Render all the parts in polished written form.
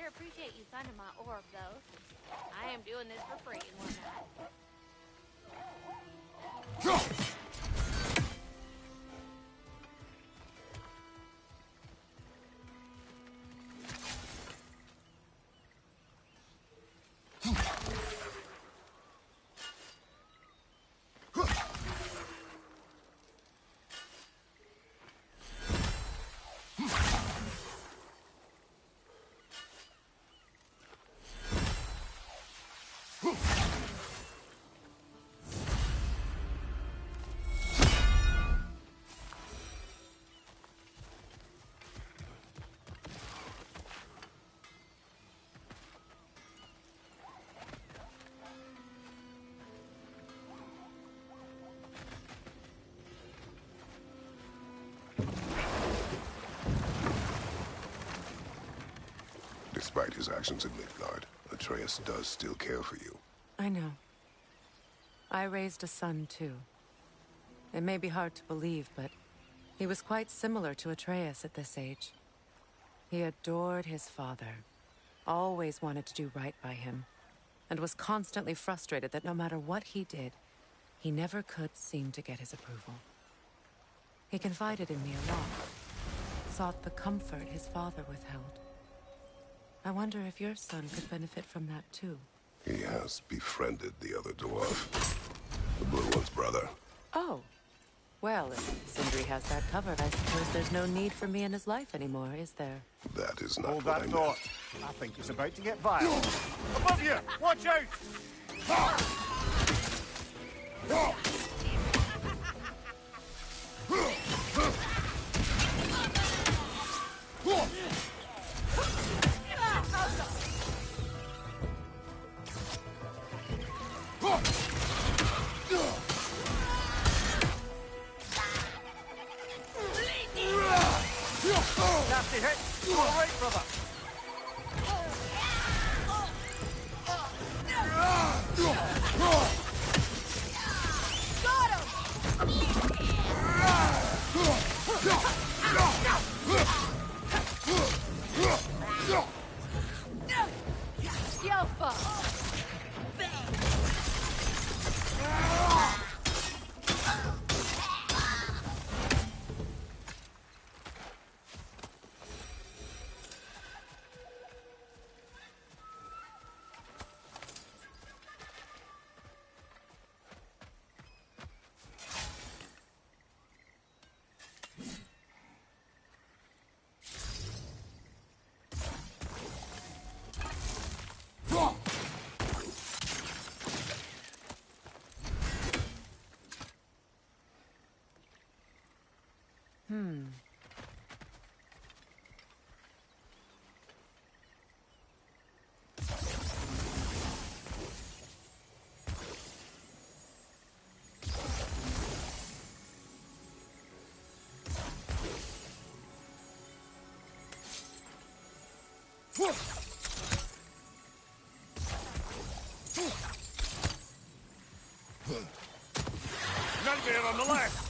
sure appreciate you finding my orb, though, since I am doing this for free and whatnot. Despite his actions in Midgard, Atreus does still care for you. I know. I raised a son, too. It may be hard to believe, but he was quite similar to Atreus at this age. He adored his father, always wanted to do right by him, and was constantly frustrated that no matter what he did, he never could seem to get his approval. He confided in me a lot, sought the comfort his father withheld. I wonder if your son could benefit from that too. He has befriended the other dwarf. The blue one's brother. Oh. Well, if Sindri has that covered, I suppose there's no need for me in his life anymore, is there? That is not Hold what that I thought. meant. I think it's about to get violent. Above you! Watch out! Nasty hit! All right, brother! Nightmare on the left!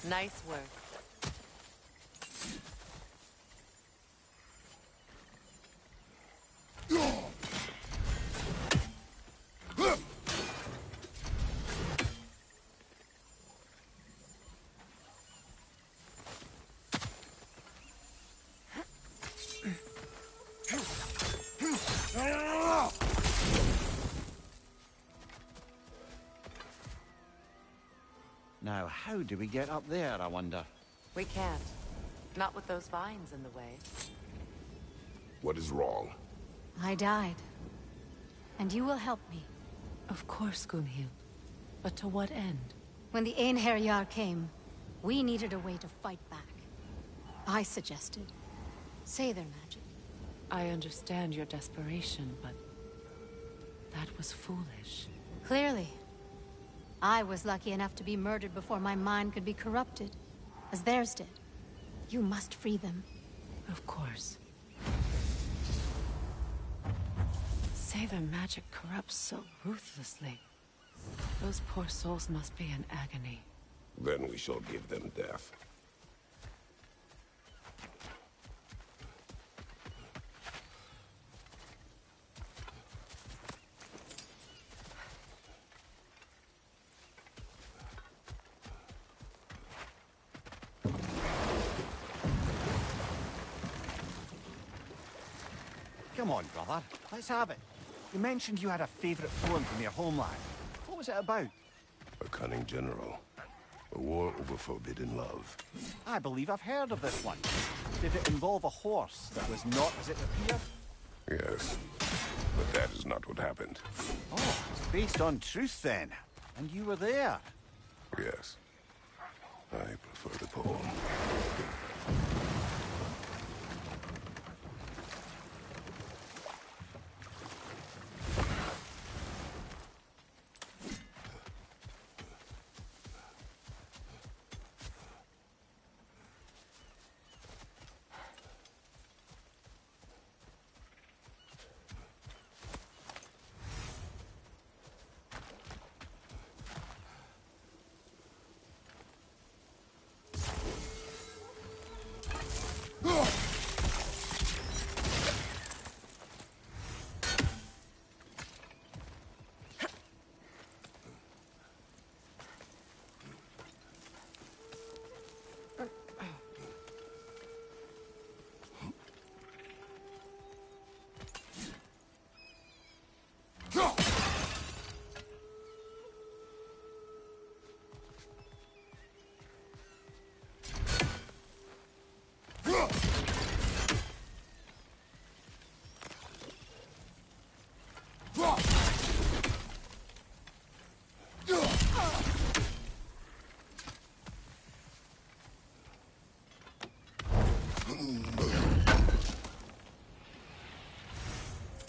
Nice work. Now, how do we get up there, I wonder? We can't. Not with those vines in the way. What is wrong? I died. And you will help me. Of course, Gunhild. But to what end? When the Einherjar came, we needed a way to fight back. I suggested Seidr magic. I understand your desperation, but that was foolish. Clearly. I was lucky enough to be murdered before my mind could be corrupted, as theirs did. You must free them. Of course. Seidr magic corrupts so ruthlessly. Those poor souls must be in agony. Then we shall give them death. Come on, brother. Let's have it. You mentioned you had a favorite poem from your homeland. What was it about? A cunning general. A war over forbidden love. I believe I've heard of this one. Did it involve a horse that was not as it appeared? Yes. But that is not what happened. Oh, it's based on truth then. And you were there. Yes. I prefer the poem.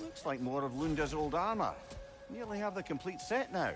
Looks like more of Lunda's old armor. Nearly have the complete set now.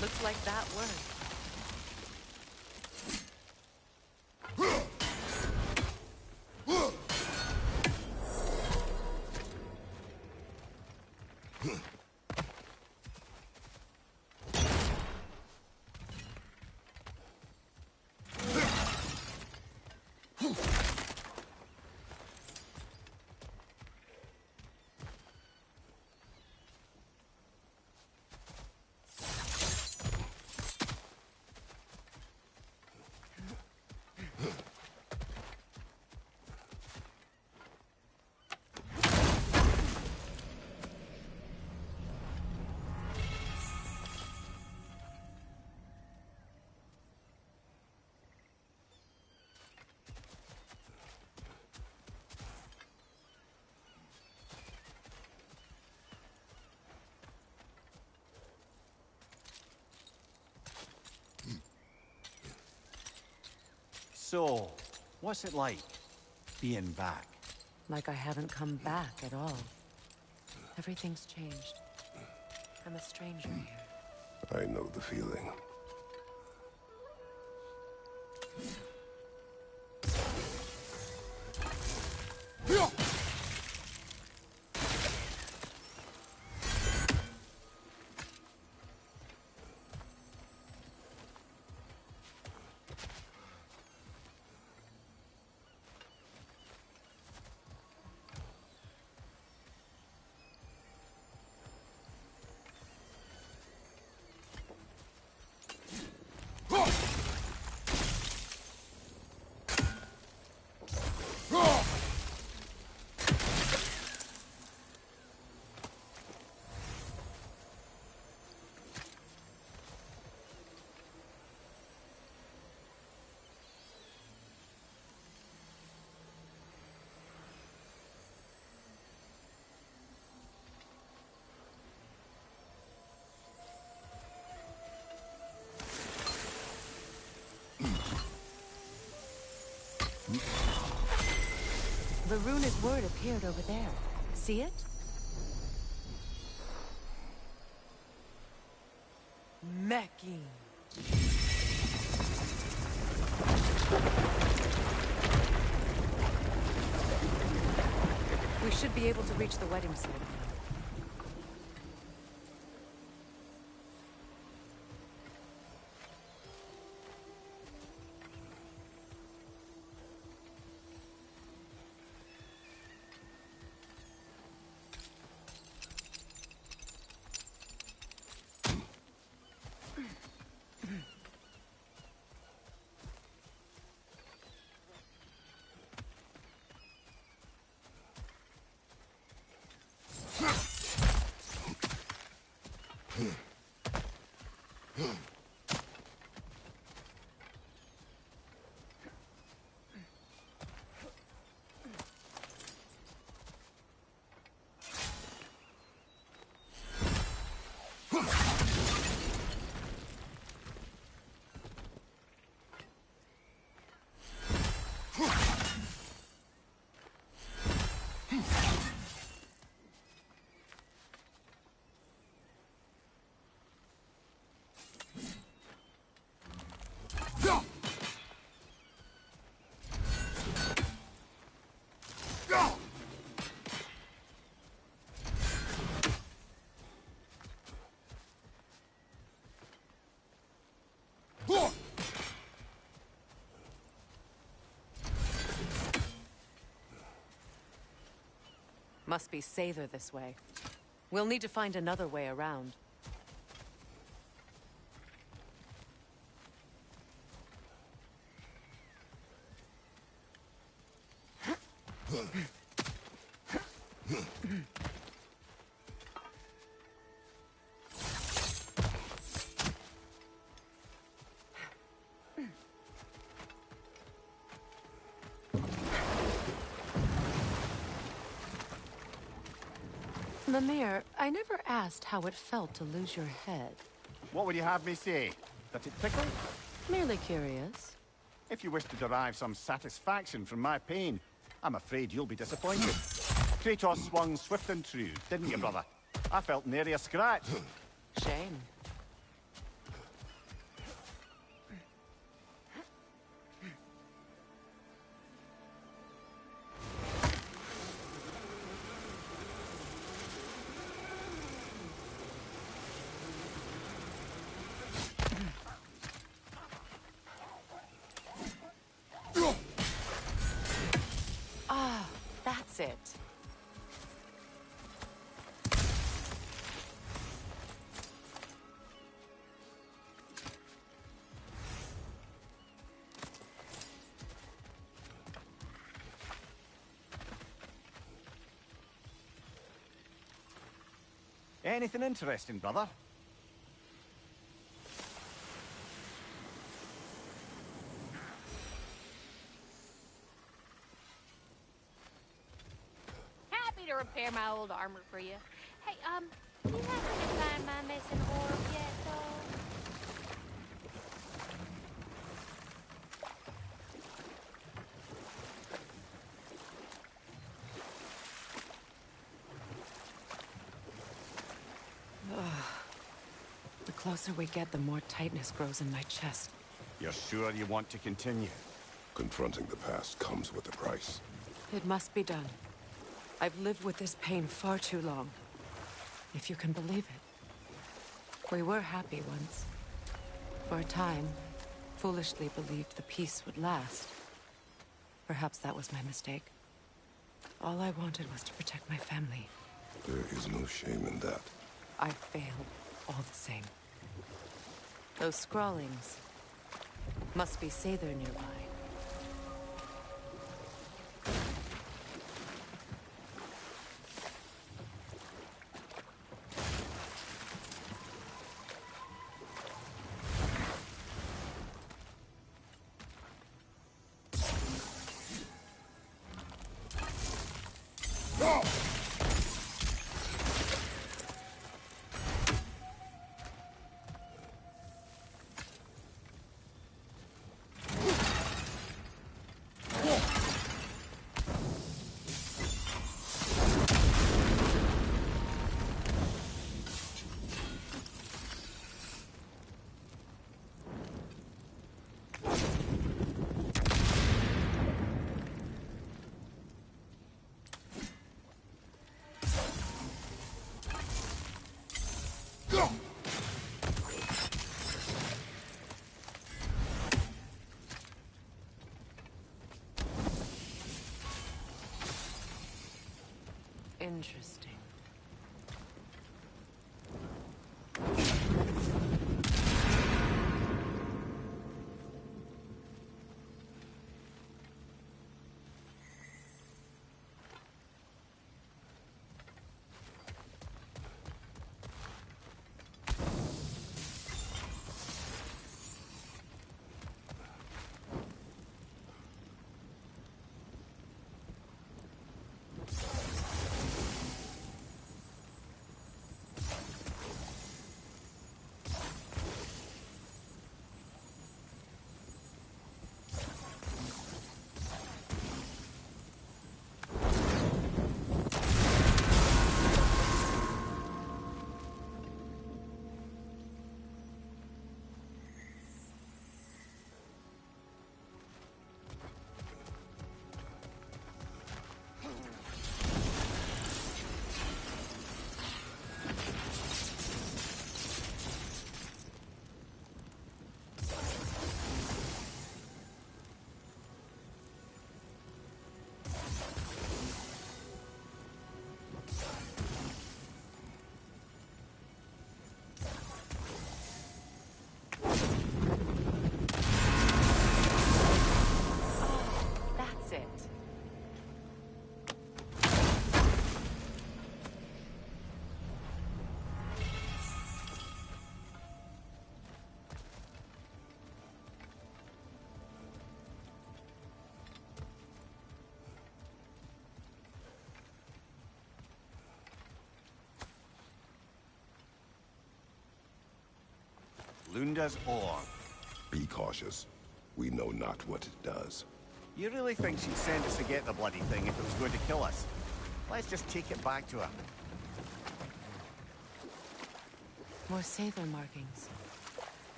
Looks like that worked. So, what's it like, being back? Like I haven't come back at all. Everything's changed. I'm a stranger here. I know the feeling. The runic word appeared over there. See it? Meki. We should be able to reach the wedding site now. Must be Sather this way. We'll need to find another way around. Mimir, I never asked how it felt to lose your head. What would you have me say? That it tickled? Merely curious. If you wish to derive some satisfaction from my pain, I'm afraid you'll be disappointed. Kratos swung swift and true, didn't you, brother? I felt nary a scratch. Shame. That's it. Anything interesting, brother? Happy to repair my old armor for you. Hey, do you happen to find my missing orb yet, though? The closer we get, the more tightness grows in my chest. You're sure you want to continue? Confronting the past comes with a price. It must be done. I've lived with this pain far too long. If you can believe it. We were happy once. For a time, foolishly believed the peace would last. Perhaps that was my mistake. All I wanted was to protect my family. There is no shame in that. I failed, all the same. Those scrawlings must be Sather nearby. Interesting. That's it. Lunda's ore. Be cautious. We know not what it does. You really think she'd send us to get the bloody thing if it was going to kill us? Let's just take it back to her. More Sather markings.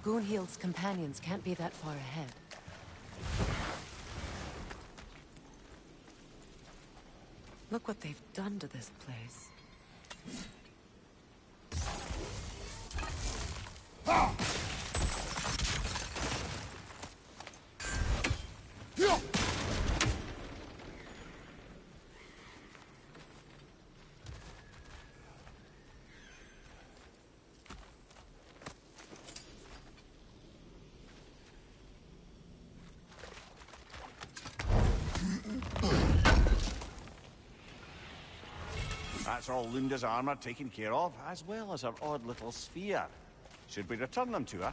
Gunhild's companions can't be that far ahead. Look what they've done to this place. That's all Lunda's armor taken care of, as well as her odd little sphere. Should we return them to her?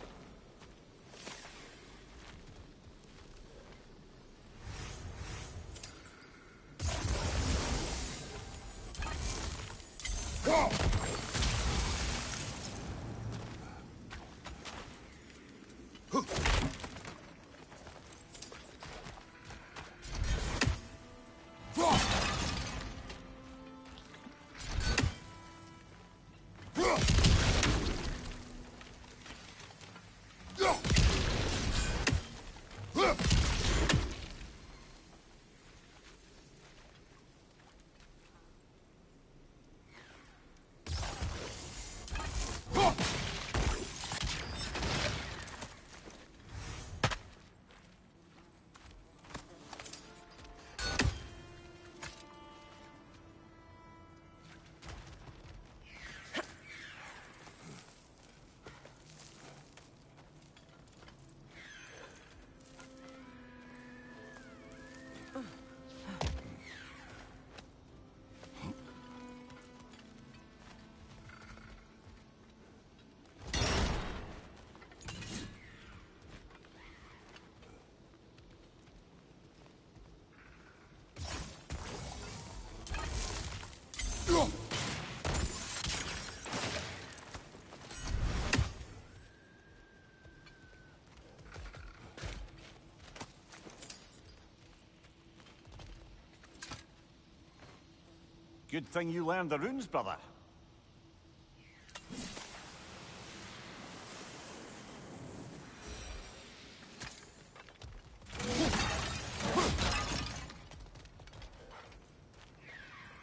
Good thing you learned the runes, brother.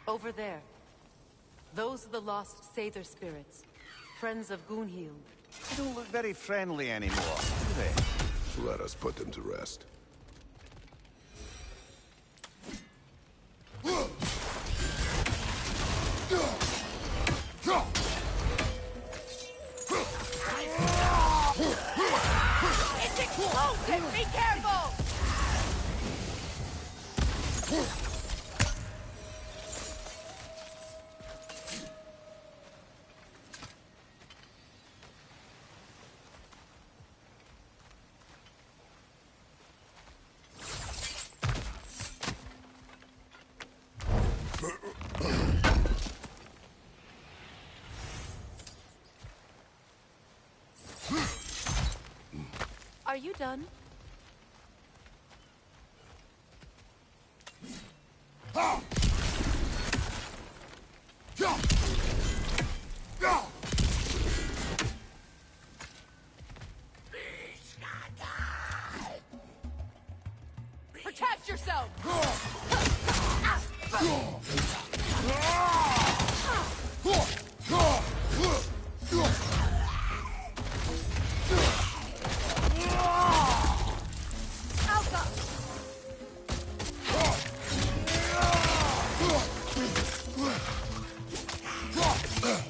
Over there. Those are the lost Sather spirits. Friends of Gunhild. They don't look very friendly anymore, do they? Let us put them to rest. Joseph, be careful! Are you done? Protect yourself!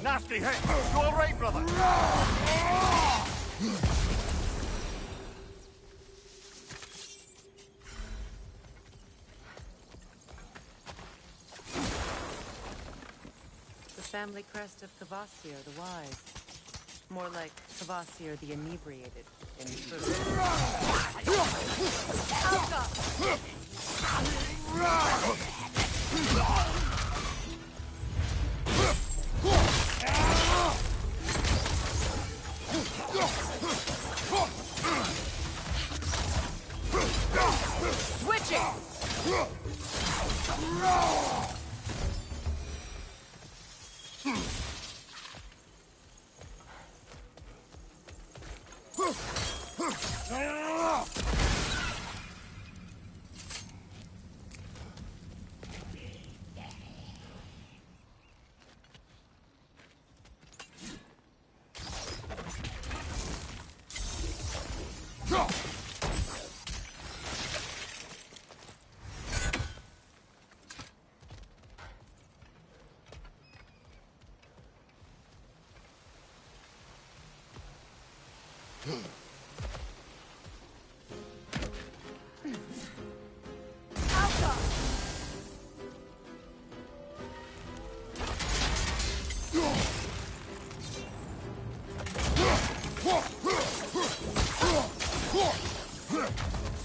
Nasty hit! You all right, brother? The family crest of Kvasir the Wise. More like Kvasir the Inebriated in truth.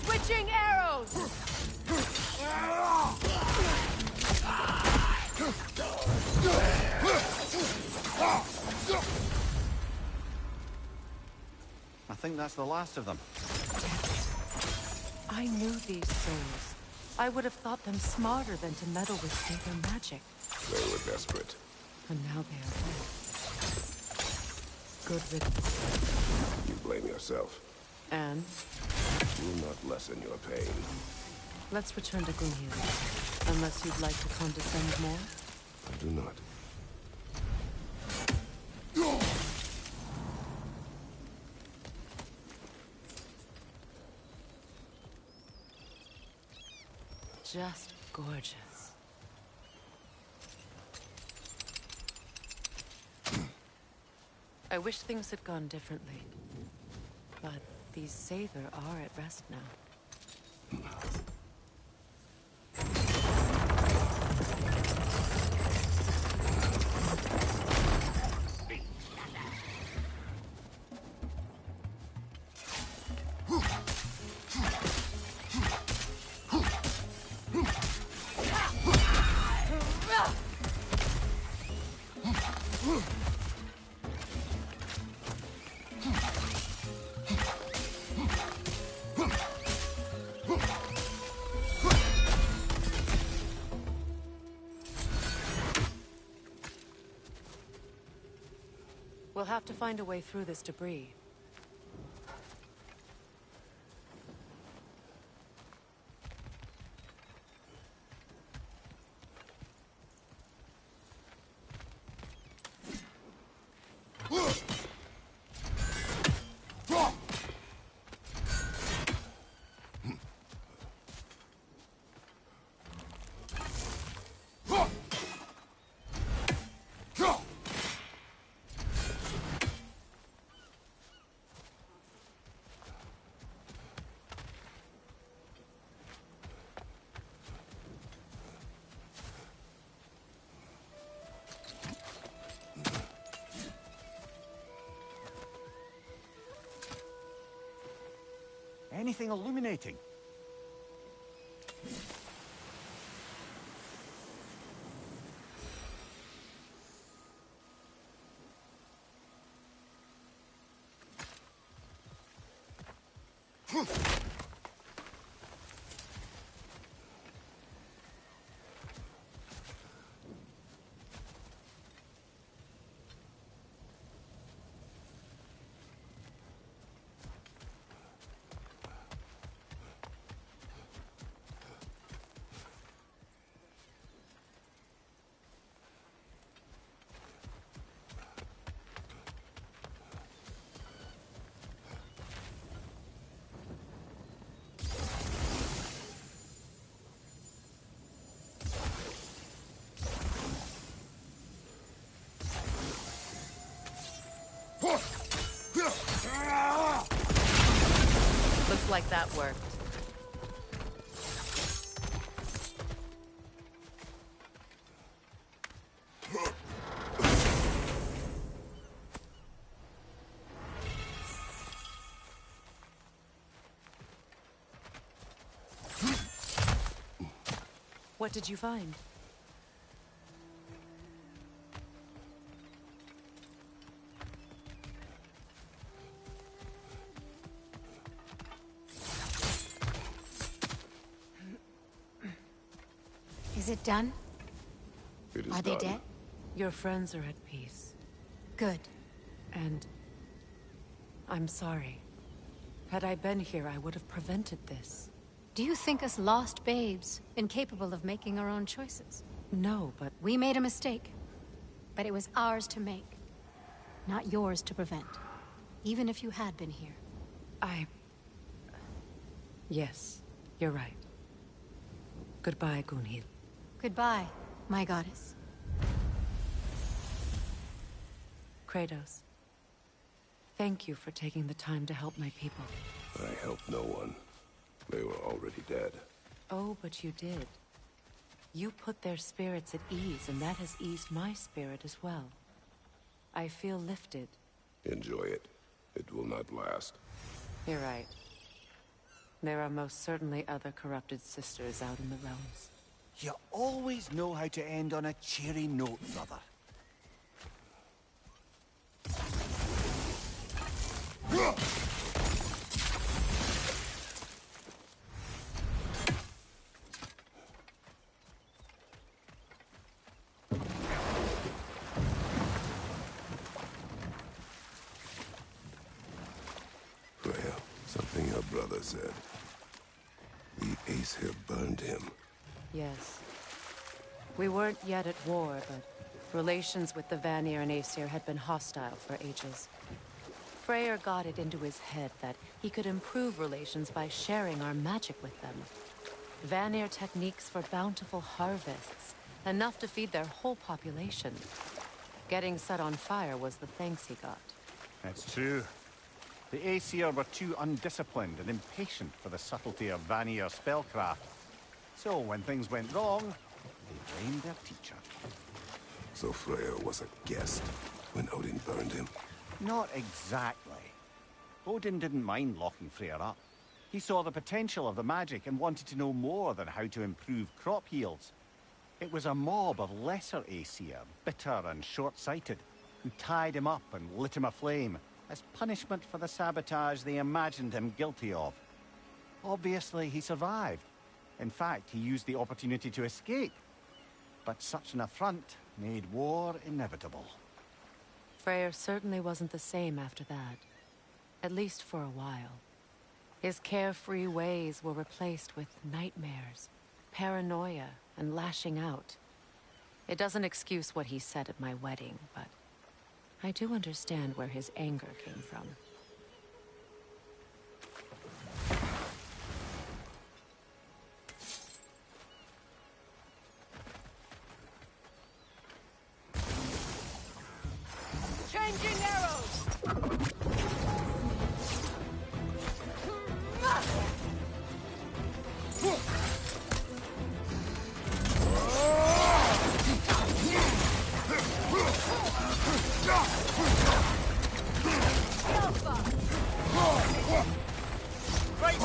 Switching arrows! I think that's the last of them. I knew these souls. I would have thought them smarter than to meddle with Saber magic. They were desperate. And now they are dead. Good riddance. You blame yourself. And Do not lessen your pain. let's return to Gloomhaven. Unless you'd like to condescend more. I do not. Just gorgeous. I wish things had gone differently. But these Sather are at rest now. We'll have to find a way through this debris. Anything illuminating? Looks like that worked. What did you find? Is it done? It is Are they done. dead? Your friends are at peace. Good. And I'm sorry. Had I been here, I would have prevented this. Do you think us lost babes, incapable of making our own choices? No, but We made a mistake, but it was ours to make, not yours to prevent, even if you had been here. Yes, you're right. Goodbye, Gunhild. Goodbye, my goddess. Kratos. Thank you for taking the time to help my people. I helped no one. They were already dead. Oh, but you did. You put their spirits at ease, and that has eased my spirit as well. I feel lifted. Enjoy it. It will not last. You're right. There are most certainly other corrupted sisters out in the realms. You always know how to end on a cheery note, brother. Freya, something your brother said. The Aesir burned him. Yes. We weren't yet at war, but relations with the Vanir and Aesir had been hostile for ages. Freyr got it into his head that he could improve relations by sharing our magic with them. Vanir techniques for bountiful harvests, enough to feed their whole population. Getting set on fire was the thanks he got. It's true. The Aesir were too undisciplined and impatient for the subtlety of Vanir spellcraft. So when things went wrong, they blamed their teacher. So Freya was a guest when Odin burned him. Not exactly. Odin didn't mind locking Freyr up. He saw the potential of the magic and wanted to know more than how to improve crop yields. It was a mob of lesser Aesir, bitter and short-sighted, who tied him up and lit him aflame as punishment for the sabotage they imagined him guilty of. Obviously, he survived. In fact, he used the opportunity to escape. But such an affront made war inevitable. Freyr certainly wasn't the same after that. At least for a while. His carefree ways were replaced with nightmares, paranoia, and lashing out. It doesn't excuse what he said at my wedding, but I do understand where his anger came from. Changing arrows! Right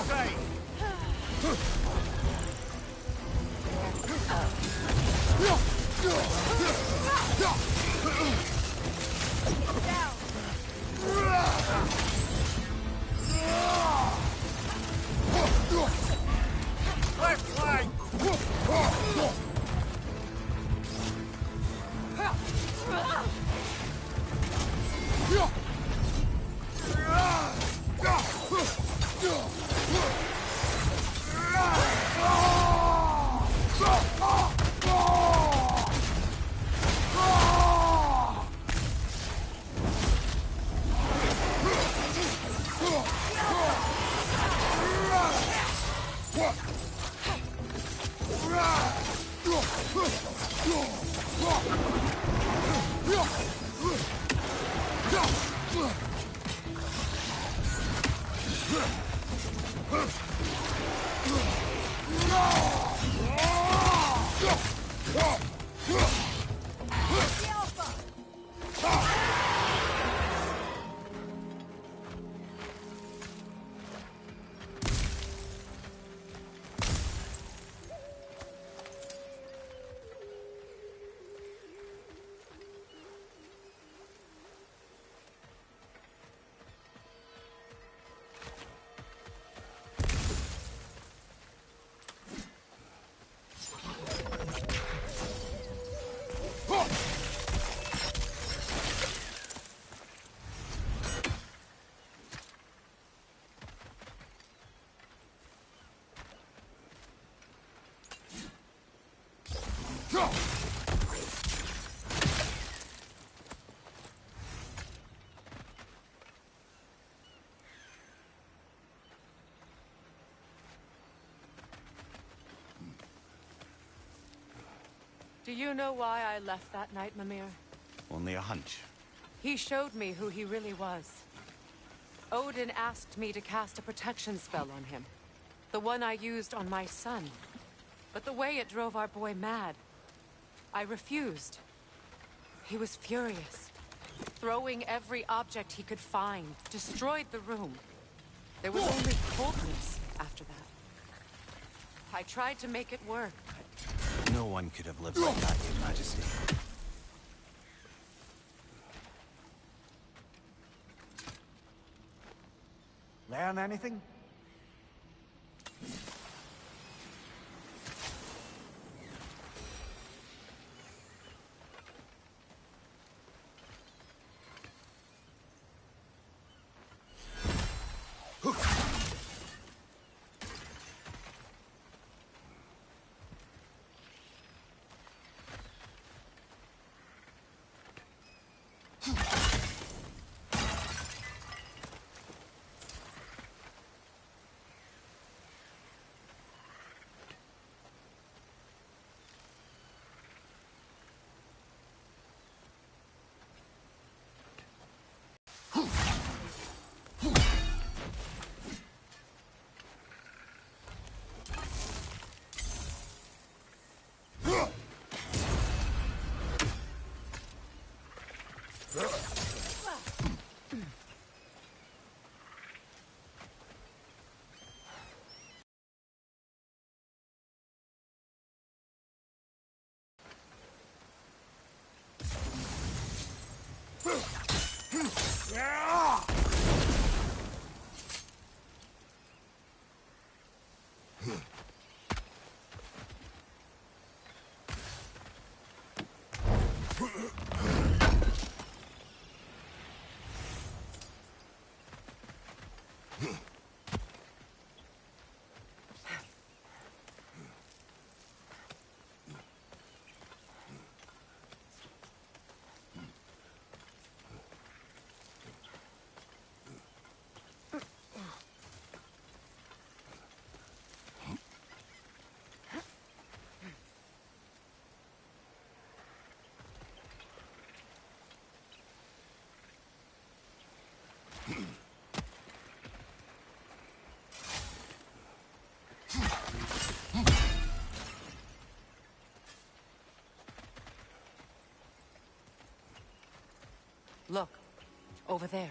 Do you know why I left that night, Mimir? Only a hunch. He showed me who he really was. Odin asked me to cast a protection spell on him. The one I used on my son. But the way it drove our boy mad, I refused. He was furious, throwing every object he could find, destroyed the room. There was only coldness after that. I tried to make it work, but No one could have lived like that, Your Majesty. Learn anything? look, over there.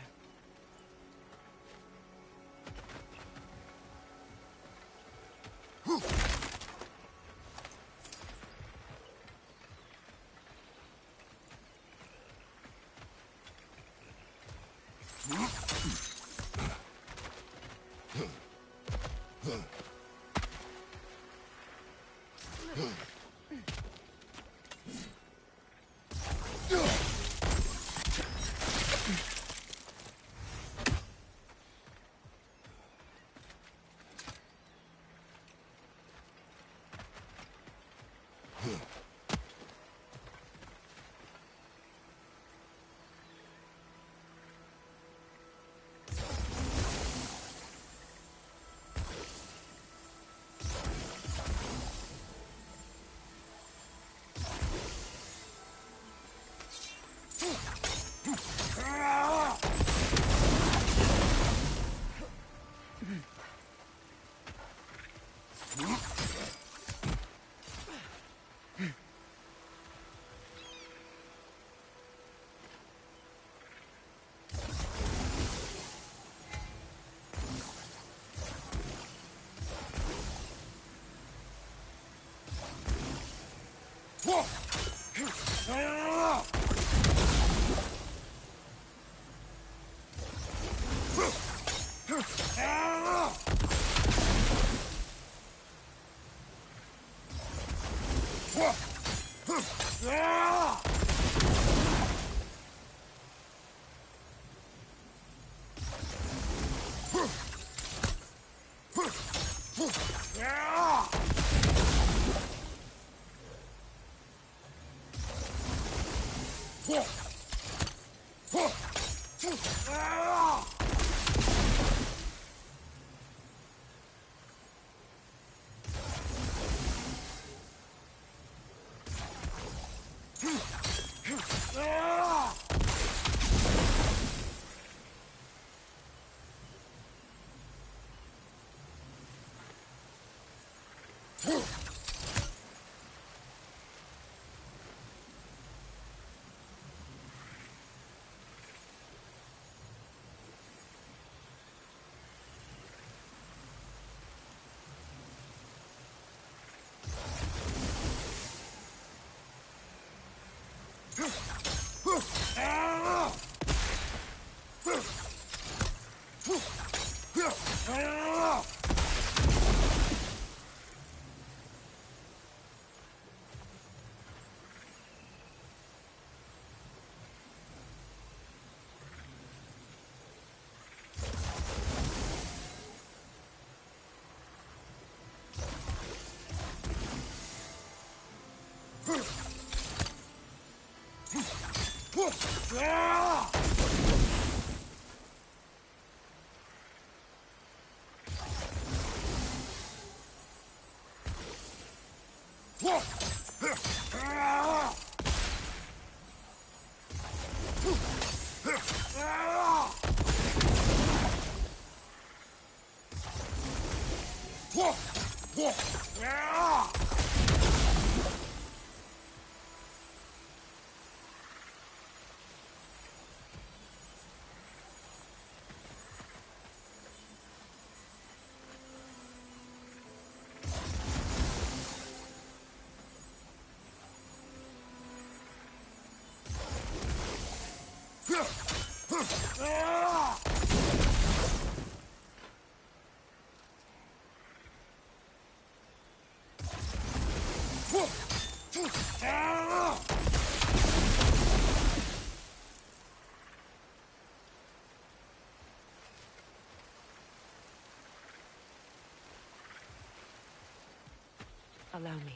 Allow me.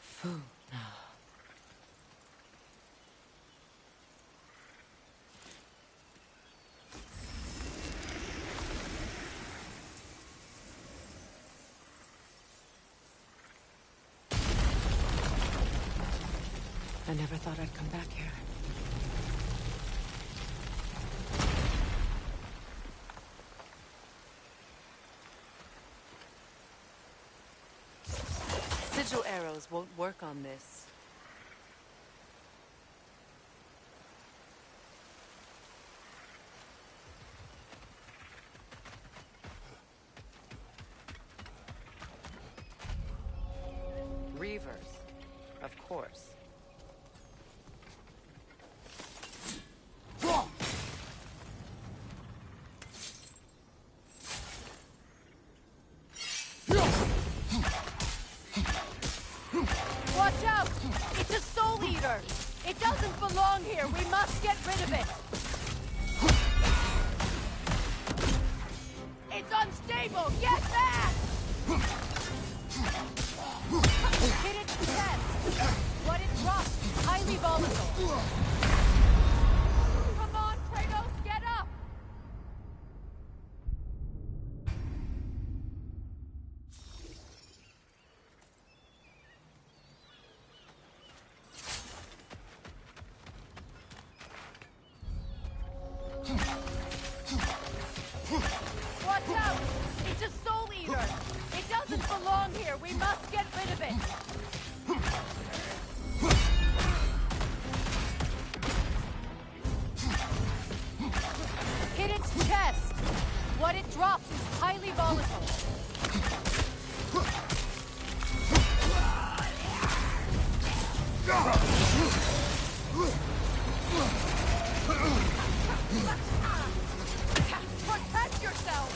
Fu now. I never thought I'd come back here. Sigil arrows won't work on this. Reavers, of course. Watch out! It's a soul eater! It doesn't belong here! We must get rid of it! It's unstable! Get back! Hit its chest! What it drops is highly volatile. Come on, Kratos, get up! Watch out! It's a soul eater! It doesn't belong here! We must get rid of it! Hit its chest! What it drops is highly volatile. Protect yourself!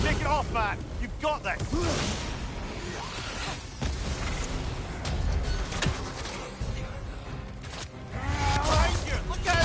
Take it off, man! You've got this! Behind you! Look out!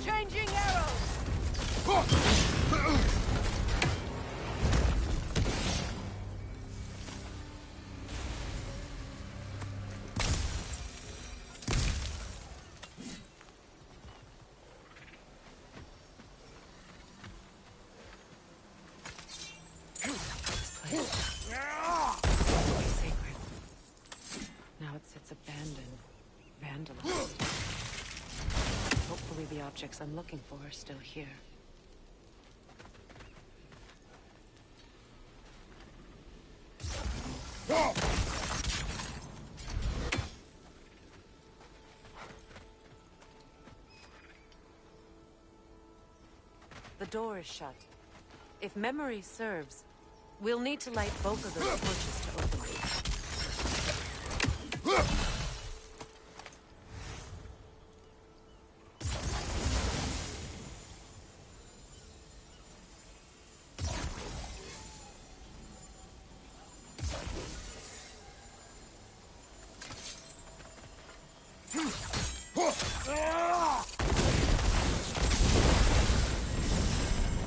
Changing arrows! Sacred. Now it sits abandoned, vandalized. Hopefully the objects I'm looking for are still here. The door is shut. If memory serves, we'll need to light both of those torches to open it.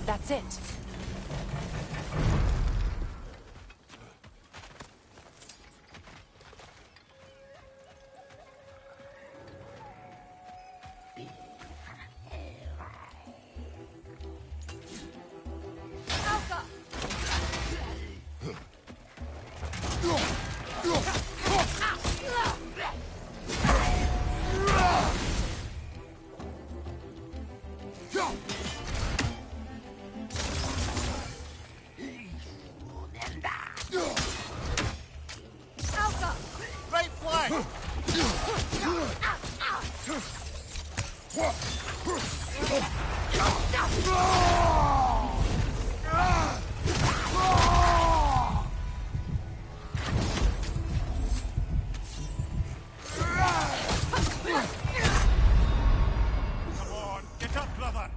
That's it. Alka! Alka! Right flank! Come on, get up, brother!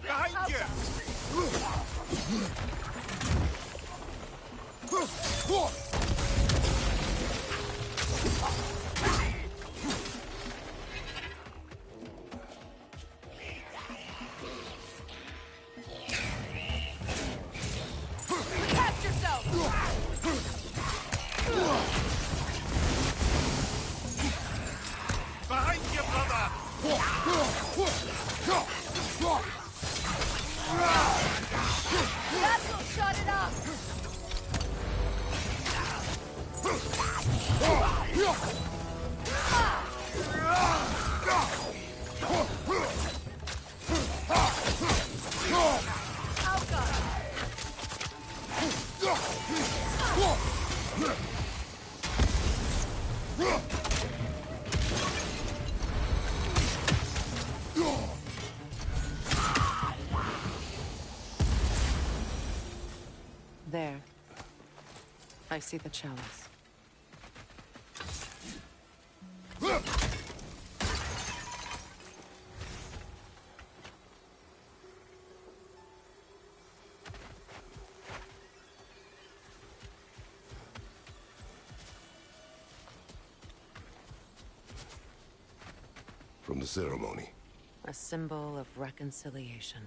Behind you! Protect yourself! Behind you, brother! That'll shut it up! Alka! There. I see the chalice. From the ceremony. A symbol of reconciliation.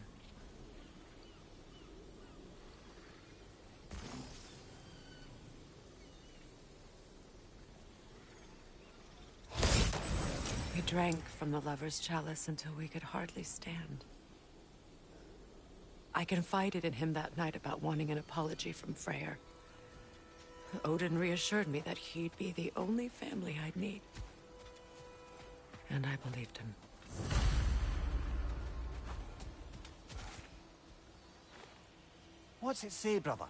We drank from the lover's chalice until we could hardly stand. I confided in him that night about wanting an apology from Freyr. Odin reassured me that he'd be the only family I'd need. And I believed him. What's it say, brother?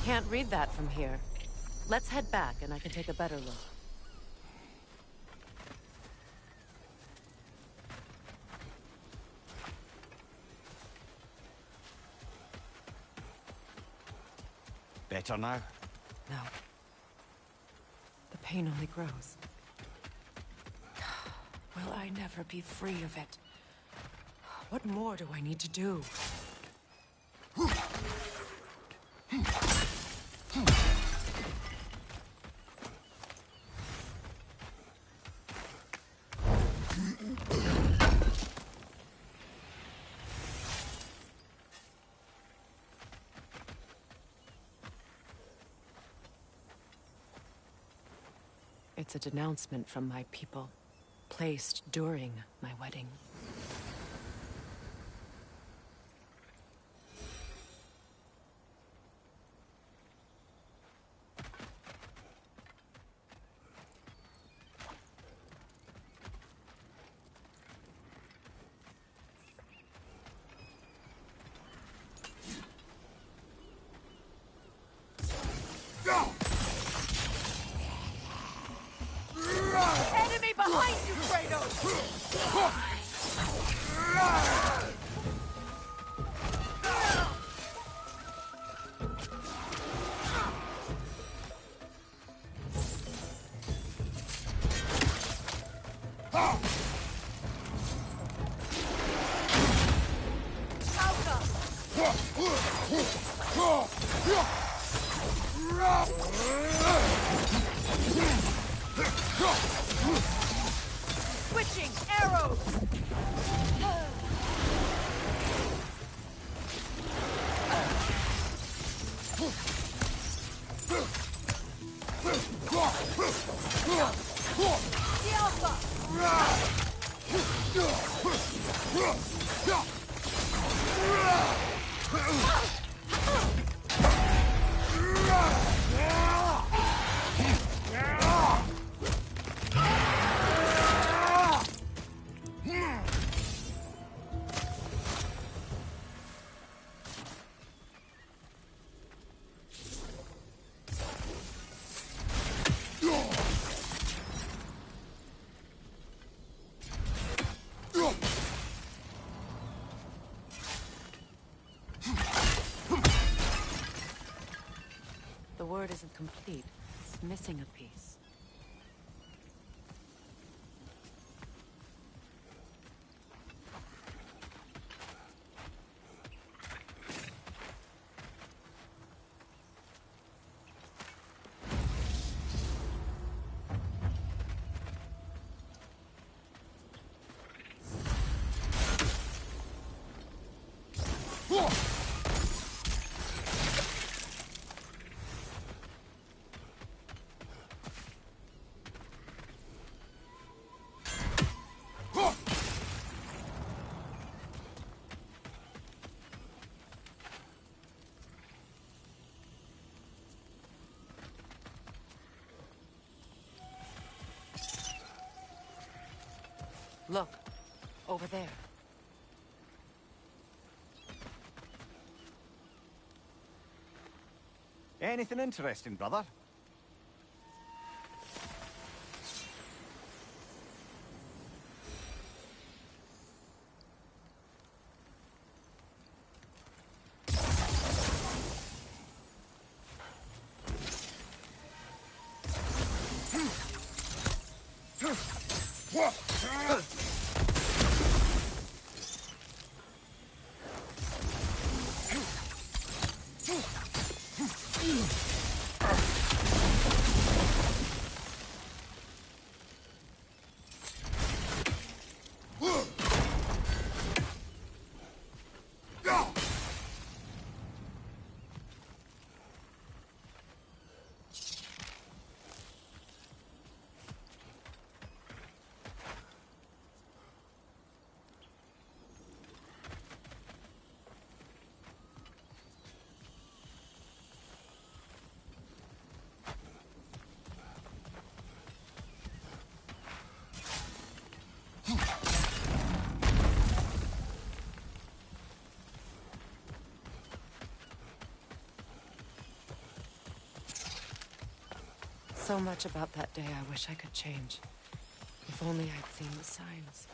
can't read that from here. Let's head back and I can take a better look. Better now? No. The pain only grows. Will I never be free of it? What more do I need to do? It's a denouncement from my people, placed during my wedding. Enemy behind you, Kratos! Switching arrows! The Alpha! The word isn't complete. It's missing a piece. Look, over there. Anything interesting, brother? so much about that day I wish I could change. If only I'd seen the signs.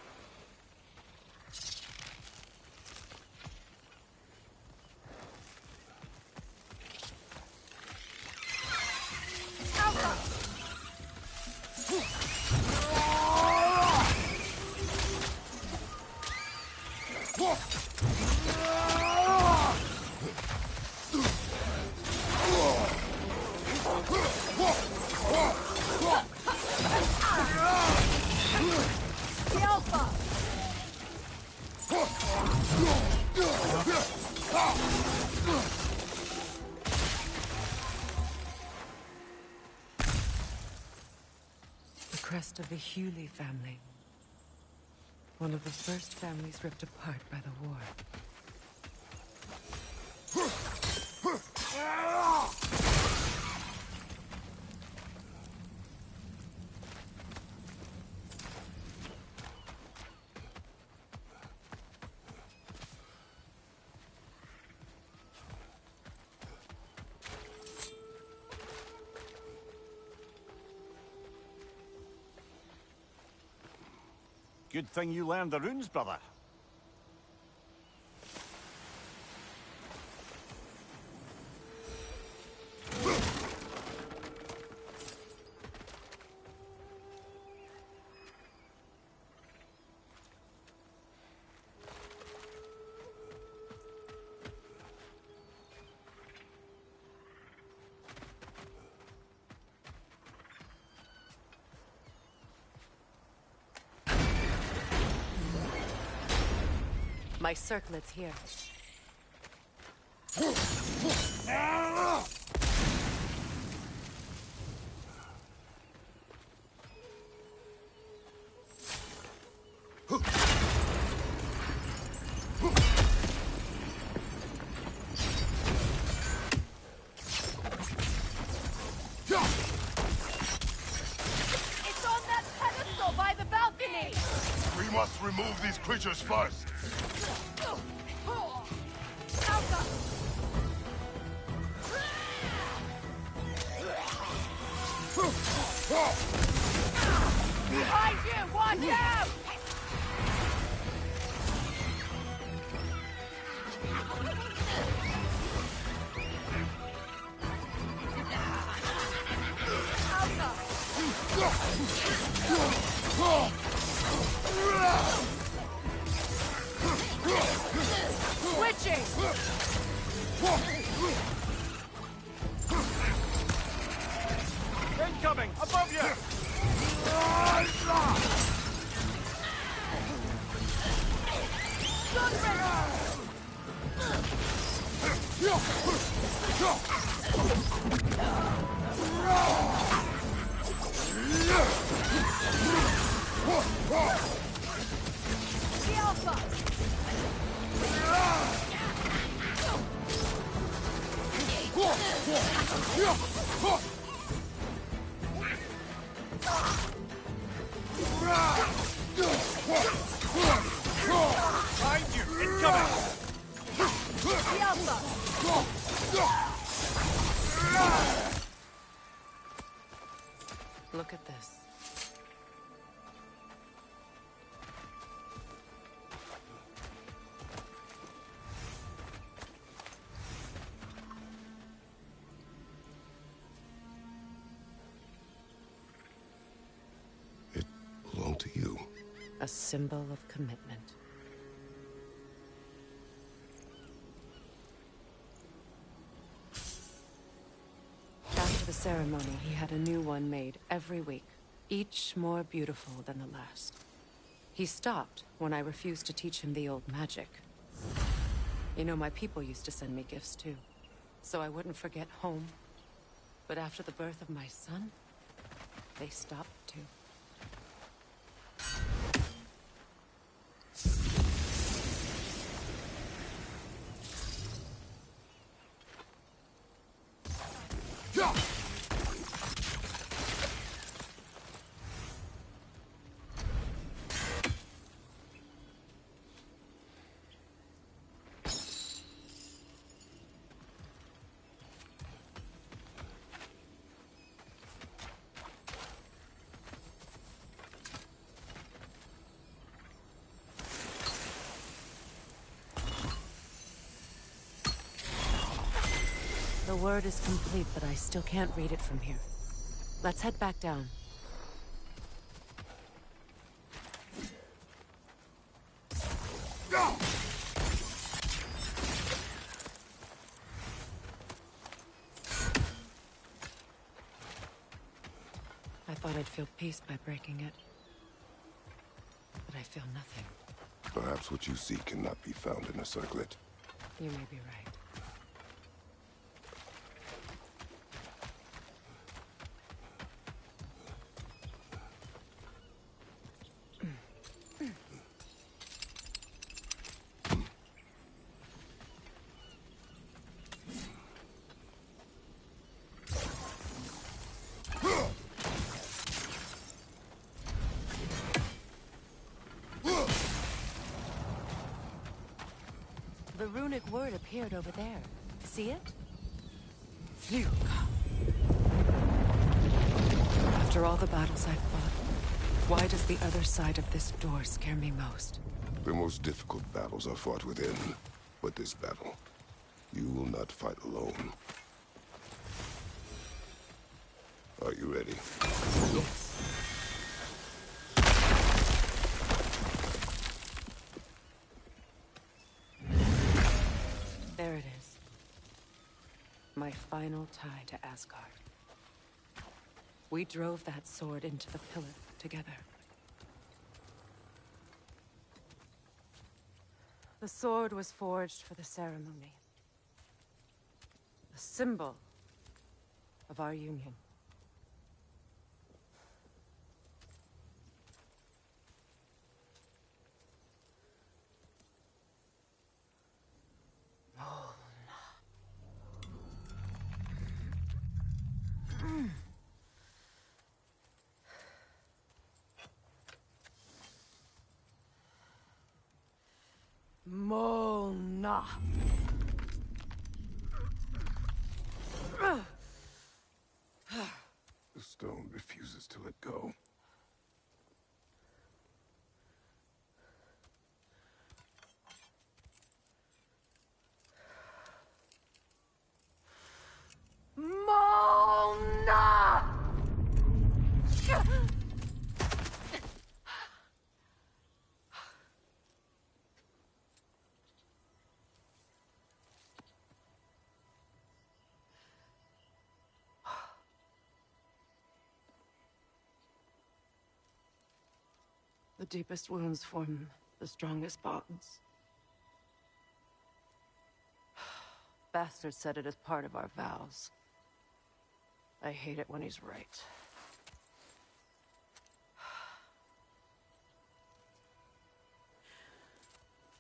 The crest of the Hewley family. One of the first families ripped apart by the war. Good thing you learned the runes, brother. My circlet's here. It's on that pedestal by the balcony! We must remove these creatures first. Alpha! Behind you! Watch out! Switching! Incoming! Above you! The Alpha! Behind you! Incoming! The Alpha! Look at this. It belonged to you. A symbol of commitment. After the ceremony, he had a new one made every week, each more beautiful than the last. He stopped when I refused to teach him the old magic. You know, my people used to send me gifts too, so I wouldn't forget home. But after the birth of my son, they stopped too. The word is complete, but I still can't read it from here. Let's head back down. I thought I'd feel peace by breaking it. But I feel nothing. Perhaps what you seek cannot be found in a circlet. You may be right. The runic word appeared over there. See it? Phew. After all the battles I've fought, why does the other side of this door scare me most? The most difficult battles are fought within. But this battle, you will not fight alone. Are you ready? Yes. There it is. My final tie to Asgard. We drove that sword into the pillar together. The sword was forged for the ceremony. A symbol of our union. Mona. The stone refuses to let go. Mona! The deepest wounds form the strongest bonds. Bastard said it as part of our vows. I hate it when he's right.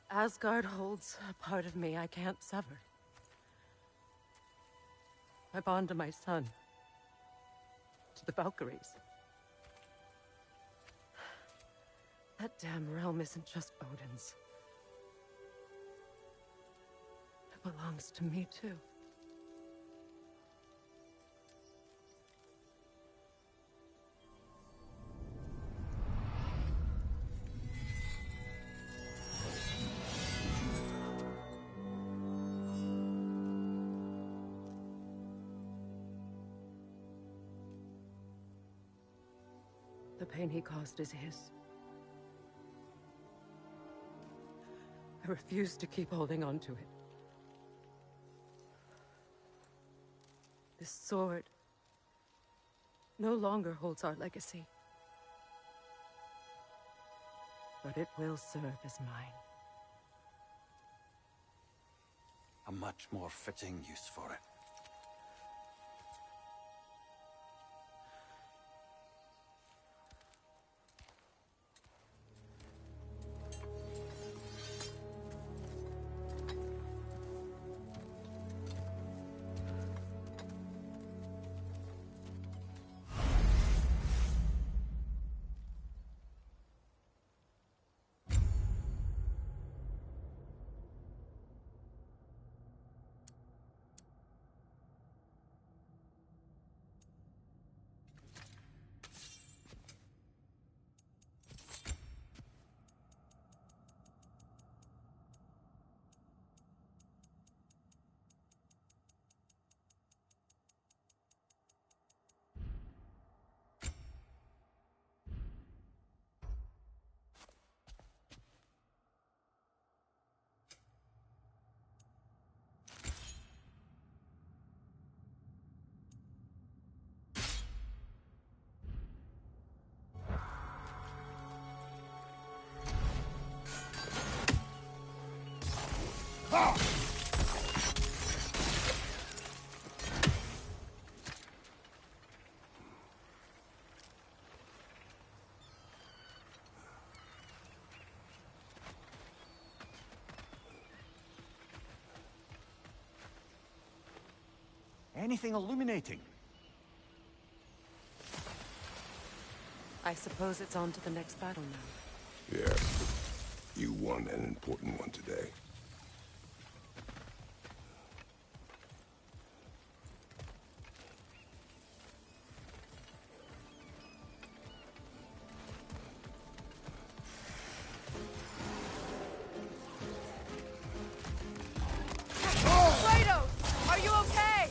Asgard holds a part of me I can't sever. I bond to my son. To the Valkyries. That damn realm isn't just Odin's. It belongs to me, too. The pain he caused is his. I refuse to keep holding on to it. This sword no longer holds our legacy. But it will serve as mine. A much more fitting use for it. Anything illuminating? I suppose it's on to the next battle now. Yes. You won an important one today. Kratos! Are you okay?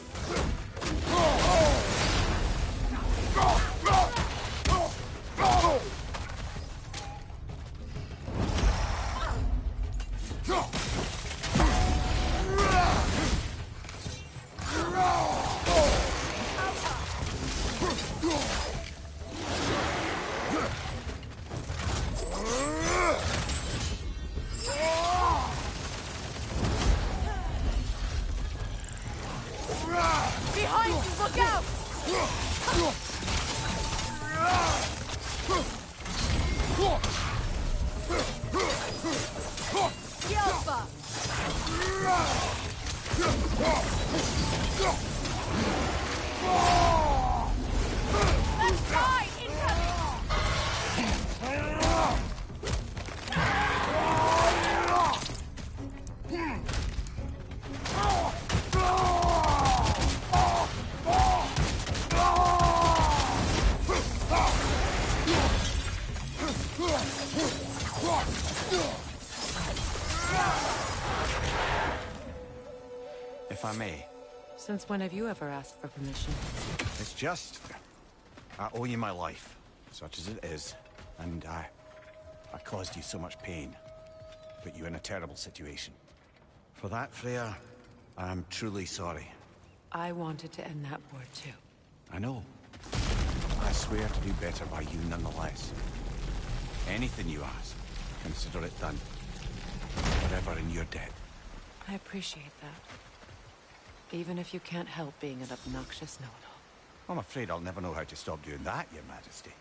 Behind you! Look out! Yelpa! Let's die! Incoming! If I may. Since when have you ever asked for permission? It's just... I owe you my life, such as it is. And I caused you so much pain. Put you in a terrible situation. For that, Freya, I'm truly sorry. I wanted to end that war too. I know. I swear to do better by you nonetheless. Anything you ask, consider it done. Forever in your debt. I appreciate that. Even if you can't help being an obnoxious know-it-all. I'm afraid I'll never know how to stop doing that, Your Majesty.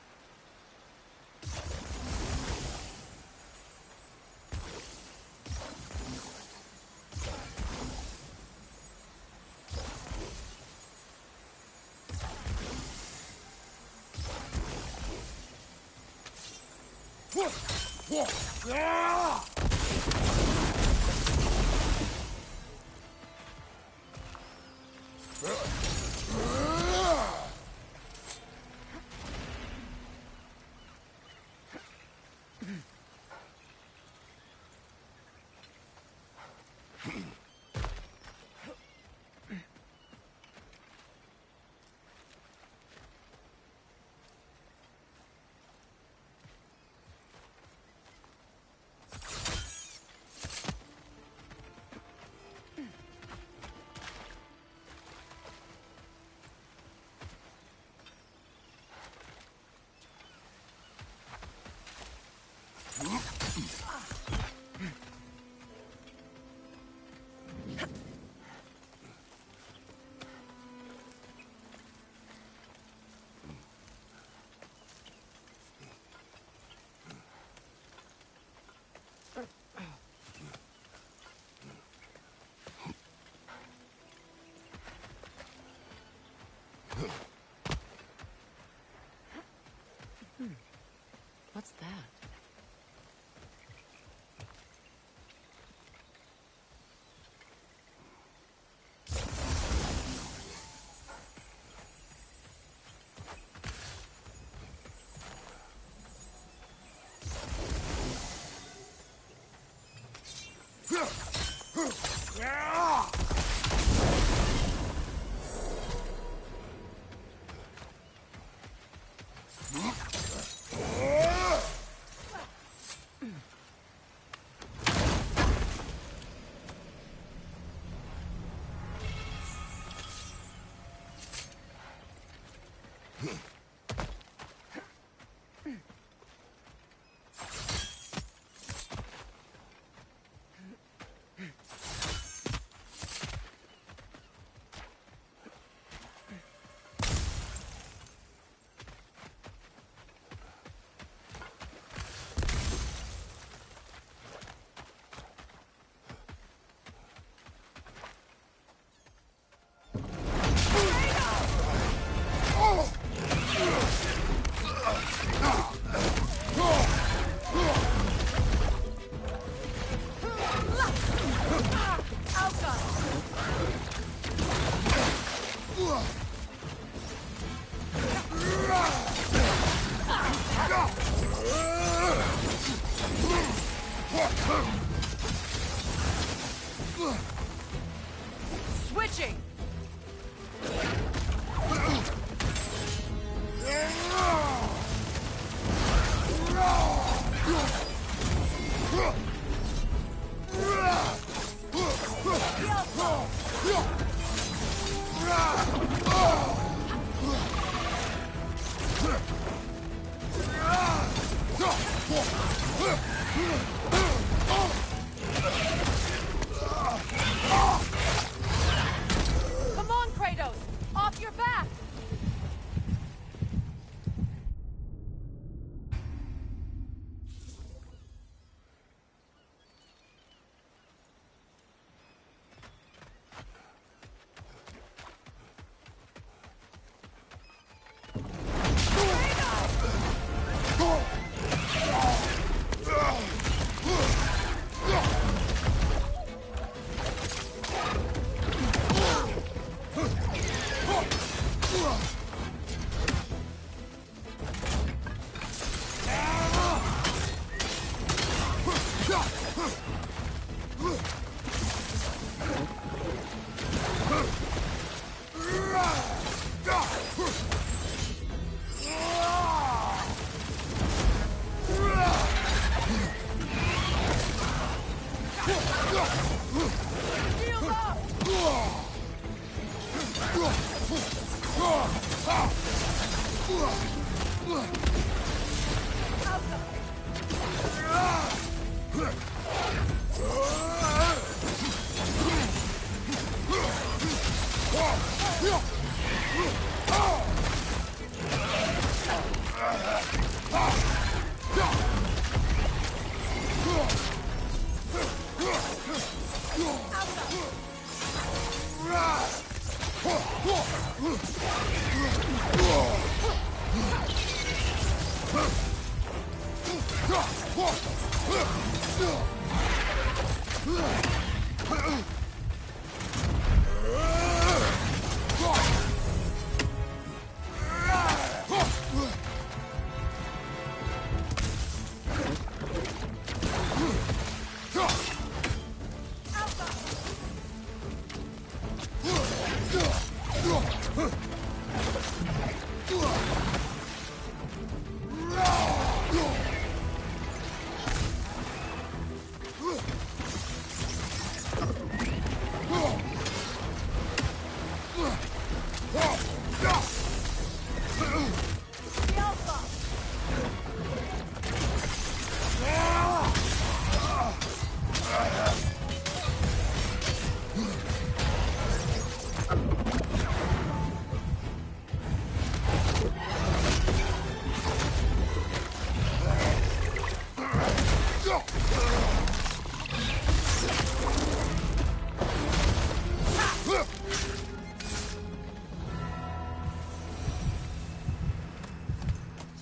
What's that? finishing! Come on, Kratos! Off your back!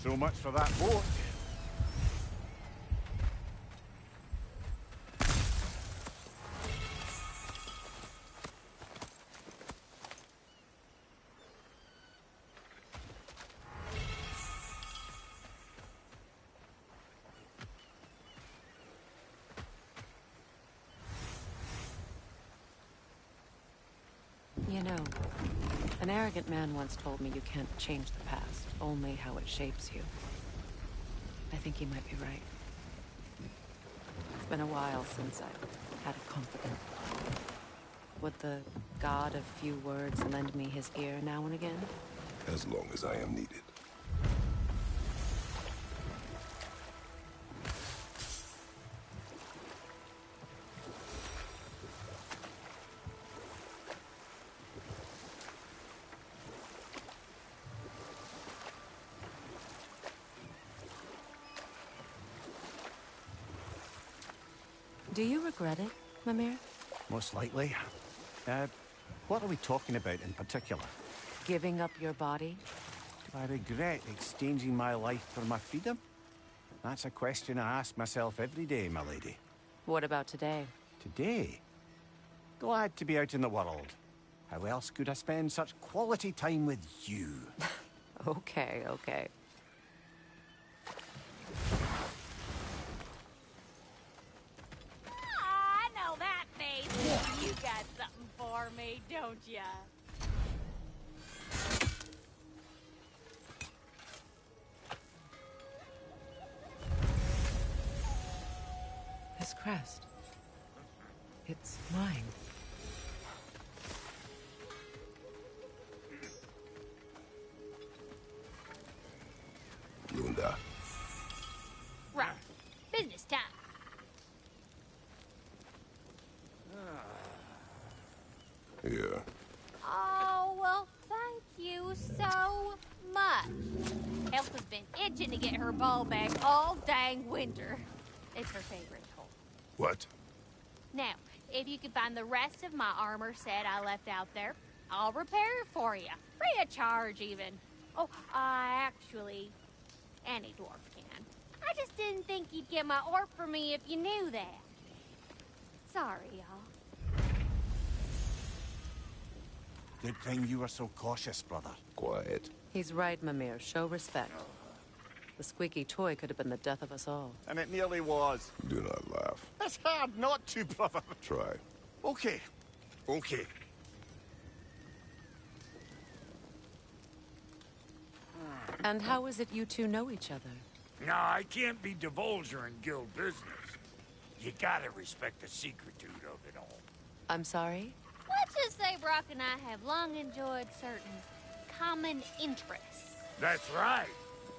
So much for that boat. You know, an arrogant man once told me you can't change the past, only how it shapes you. I think he might be right. It's been a while since I've had a confidant. Would the god of few words lend me his ear now and again? As long as I am needed. Do you regret it, Mimir? Most likely. What are we talking about in particular? Giving up your body? Do I regret exchanging my life for my freedom? That's a question I ask myself every day, my lady. What about today? Today? Glad to be out in the world. How else could I spend such quality time with you? Okay, okay. I know that face. You got something for for me, don't ya? This crest. It's mine. Lunda. Right. Business time. Here. Oh, well, thank you so much. Elsa's been itching to get her ball back all dang winter. It's her favorite toy. What? Now, if you can find the rest of my armor set I left out there, I'll repair it for you. Free of charge, even. Oh, actually, any dwarf can. I just didn't think you'd get my orc for me if you knew that. Sorry, y'all. Good thing you were so cautious, brother. Quiet. He's right, Mimir. Show respect. The squeaky toy could have been the death of us all. And it nearly was. Do not laugh. It's hard not to, brother. Try. Okay. Okay. And how is it you two know each other? No, I can't be divulging guild business. You gotta respect the secretude of it all. I'm sorry? Let's just say Brock and I have long enjoyed certain common interests. That's right.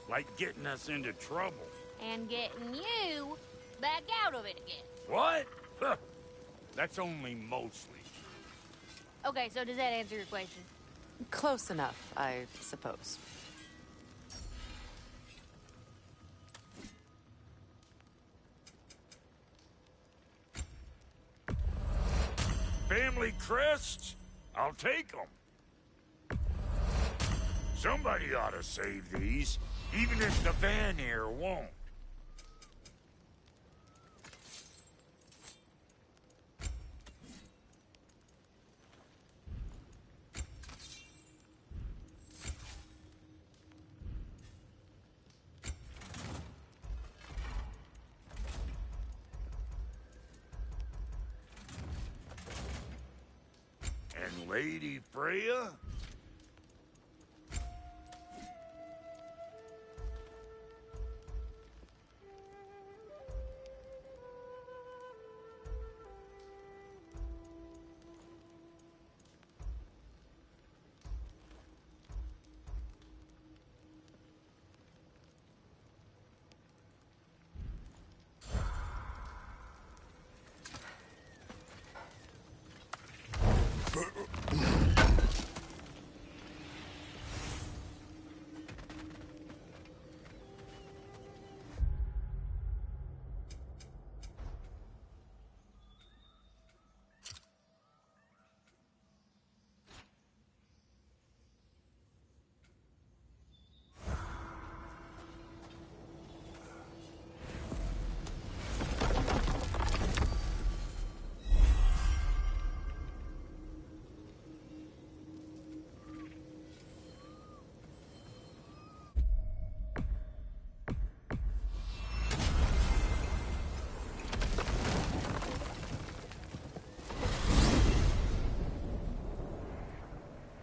Like getting us into trouble. And getting you back out of it again. What? Huh. That's only mostly. Okay, so does that answer your question? Close enough, I suppose. Family crests? I'll take them. Somebody ought to save these, even if the Vanir won't. And Lady Freya?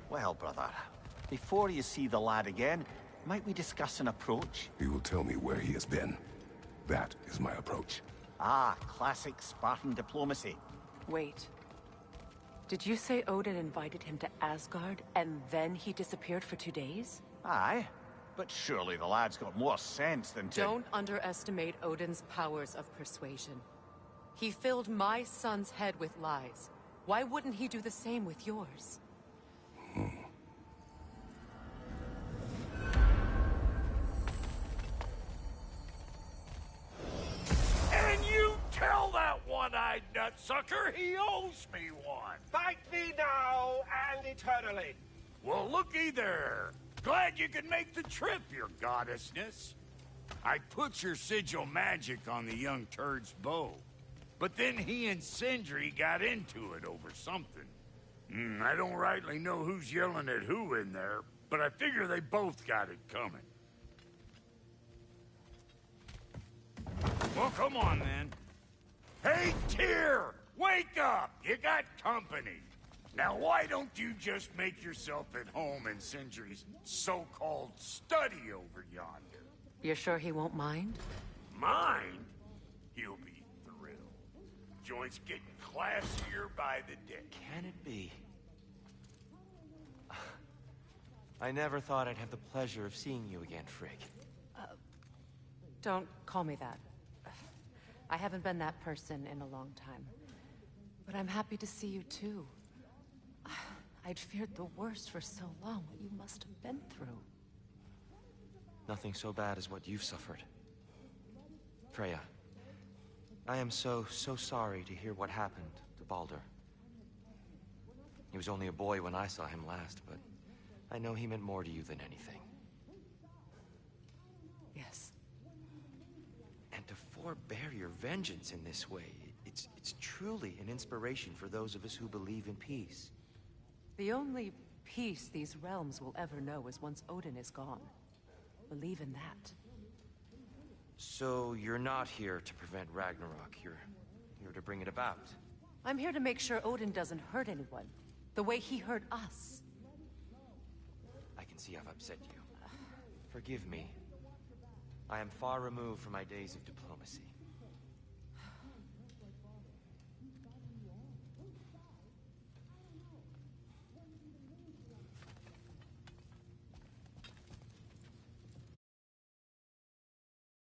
Well, brother, before you see the lad again, might we discuss an approach? He will tell me where he has been. That is my approach. Ah, classic Spartan diplomacy. Wait. Did you say Odin invited him to Asgard, and then he disappeared for 2 days? Aye, but surely the lad's got more sense than to... Don't underestimate Odin's powers of persuasion. He filled my son's head with lies. Why wouldn't he do the same with yours? And you tell that one-eyed nutsucker he owes me one. Fight thee now and eternally. Well, looky there. Glad you could make the trip, your goddessness. I put your sigil magic on the young turd's bow. But then he and Sindri got into it over something. I don't rightly know who's yelling at who in there, but I figure they both got it coming. Well, come on, then. Hey, Tyr! Wake up! You got company. Now, why don't you just make yourself at home in Sindri's so-called study over yonder? You're sure he won't mind? Mind? He'll be thrilled. Joint's getting classier by the day. Can it be? I never thought I'd have the pleasure of seeing you again, Frigg. Don't call me that. I haven't been that person in a long time. But I'm happy to see you too. I'd feared the worst for so long, what you must have been through. Nothing so bad as what you've suffered. Freya, I am so sorry to hear what happened to Baldur. He was only a boy when I saw him last, but I know he meant more to you than anything. Yes. And to forbear your vengeance in this way, it's truly an inspiration for those of us who believe in peace. The only peace these realms will ever know is once Odin is gone. Believe in that. So you're not here to prevent Ragnarok, you're here to bring it about. I'm here to make sure Odin doesn't hurt anyone, the way he hurt us. I can see I've upset you. Forgive me. I am far removed from my days of diplomacy.